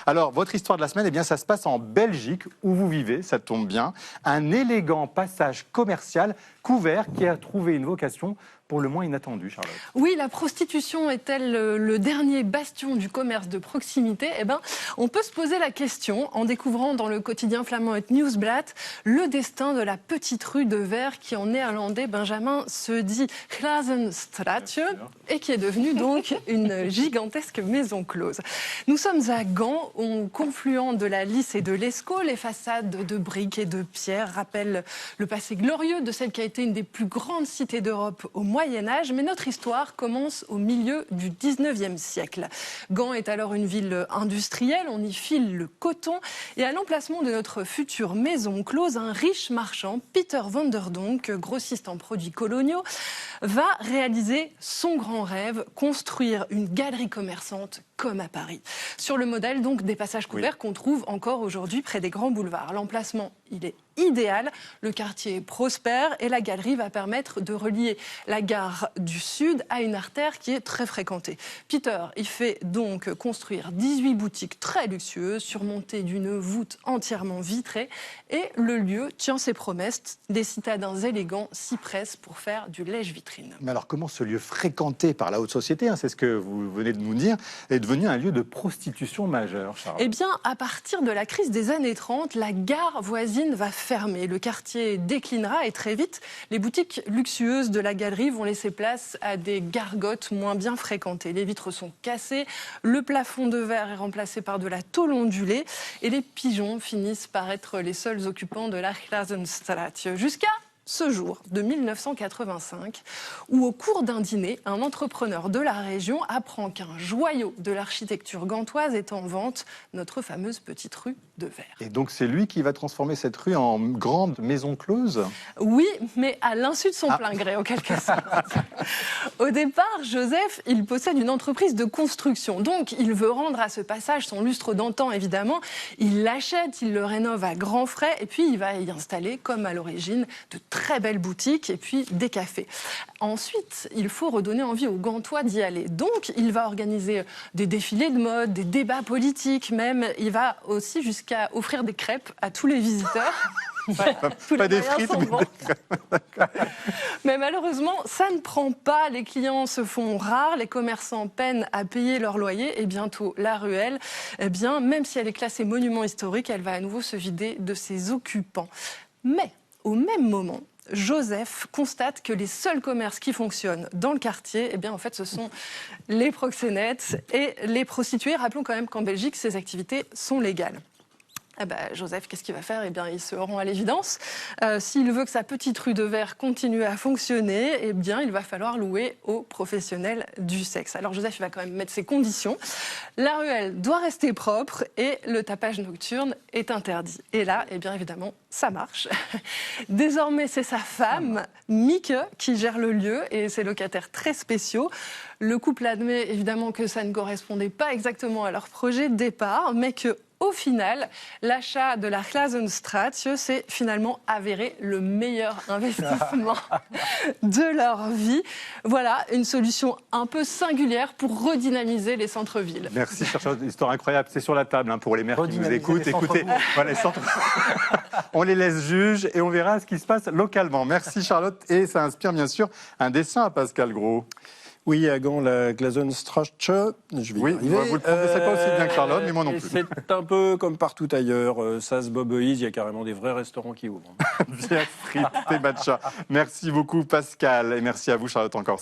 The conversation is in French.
Alors, votre histoire de la semaine, eh bien, ça se passe en Belgique, où vous vivez, ça tombe bien. Un élégant passage commercial couvert qui a trouvé une vocation pour le moins inattendue, Charlotte. Oui, la prostitution est-elle le dernier bastion du commerce de proximité? Eh bien, on peut se poser la question en découvrant dans le quotidien flamand Het Nieuwsblad le destin de la petite rue de Verre qui, en néerlandais, Benjamin, se dit Glazen Straatje et qui est devenue donc une gigantesque maison close. Nous sommes à Gand, au confluent de la Lys et de l'Escaut. Les façades de briques et de pierre rappellent le passé glorieux de celle qui a été une des plus grandes cités d'Europe au Moyen-Âge, mais notre histoire commence au milieu du 19e siècle. Gand est alors une ville industrielle, on y file le coton, et à l'emplacement de notre future maison close, un riche marchand, Peter van der Donck, grossiste en produits coloniaux, va réaliser son grand rêve, construire une galerie commerçante comme à Paris. Sur le modèle donc des passages couverts qu'on trouve encore aujourd'hui près des grands boulevards. L'emplacement, il est idéal, le quartier est prospère et la galerie va permettre de relier la gare du Sud à une artère qui est très fréquentée. Peter, il fait donc construire 18 boutiques très luxueuses surmontées d'une voûte entièrement vitrée et le lieu tient ses promesses. Des citadins élégants s'y pressent pour faire du lèche-vitrine. Mais alors, comment ce lieu fréquenté par la haute société, c'est ce que vous venez de nous dire, est devenu un lieu de prostitution majeure, Charlotte? Eh bien, à partir de la crise des années 30, la gare voisine va fermer. Le quartier déclinera et très vite, les boutiques luxueuses de la galerie vont laisser place à des gargotes moins bien fréquentées. Les vitres sont cassées, le plafond de verre est remplacé par de la tôle ondulée et les pigeons finissent par être les seuls occupants de la Glazenstraat. Jusqu'à ce jour de 1985, où au cours d'un dîner, un entrepreneur de la région apprend qu'un joyau de l'architecture gantoise est en vente, notre fameuse petite rue de Verre. Et donc, c'est lui qui va transformer cette rue en grande maison close? Oui, mais à l'insu de son plein gré, en quelque sorte. Au départ, Joseph, il possède une entreprise de construction. Donc, il veut rendre à ce passage son lustre d'antan, évidemment. Il l'achète, il le rénove à grands frais, et puis il va y installer, comme à l'origine, de très belles boutiques et puis des cafés. Ensuite, il faut redonner envie aux Gantois d'y aller. Donc, il va organiser des défilés de mode, des débats politiques même. Il va aussi jusqu'à offrir des crêpes à tous les visiteurs. Pas des frites, mais malheureusement, ça ne prend pas. Les clients se font rares, les commerçants peinent à payer leur loyer et bientôt la ruelle, eh bien, même si elle est classée monument historique, elle va à nouveau se vider de ses occupants. Mais au même moment, Joseph constate que les seuls commerces qui fonctionnent dans le quartier, eh bien, en fait, ce sont les proxénètes et les prostituées. Rappelons quand même qu'en Belgique, ces activités sont légales. Ah bah, Joseph, qu'est-ce qu'il va faire? Eh bien, il se rend à l'évidence. S'il veut que sa petite rue de Verre continue à fonctionner, eh bien, il va falloir louer aux professionnels du sexe. Alors, Joseph, il va quand même mettre ses conditions. La ruelle doit rester propre et le tapage nocturne est interdit. Et là, eh bien, évidemment, ça marche. Désormais, c'est sa femme, Mieke, qui gère le lieu et ses locataires très spéciaux. Le couple admet évidemment que ça ne correspondait pas exactement à leur projet de départ, mais que au final, l'achat de la Glazenstraat s'est finalement avéré le meilleur investissement de leur vie. Voilà, une solution un peu singulière pour redynamiser les centres-villes. Merci, chercheuse, histoire incroyable. C'est sur la table pour les maires qui nous écoutent. Écoutez, voilà, on les laisse juges et on verra ce qui se passe localement. Merci Charlotte, et ça inspire bien sûr un dessin à Pascal Gros. Oui, à Gand, la Glazenstraat, je vais y arriver. Vous le prononcez pas aussi bien que Charlotte, mais moi non plus. C'est un peu comme partout ailleurs, ça se boboise, il y a carrément des vrais restaurants qui ouvrent. Bien frites et matcha. Merci beaucoup Pascal, et merci à vous Charlotte encore.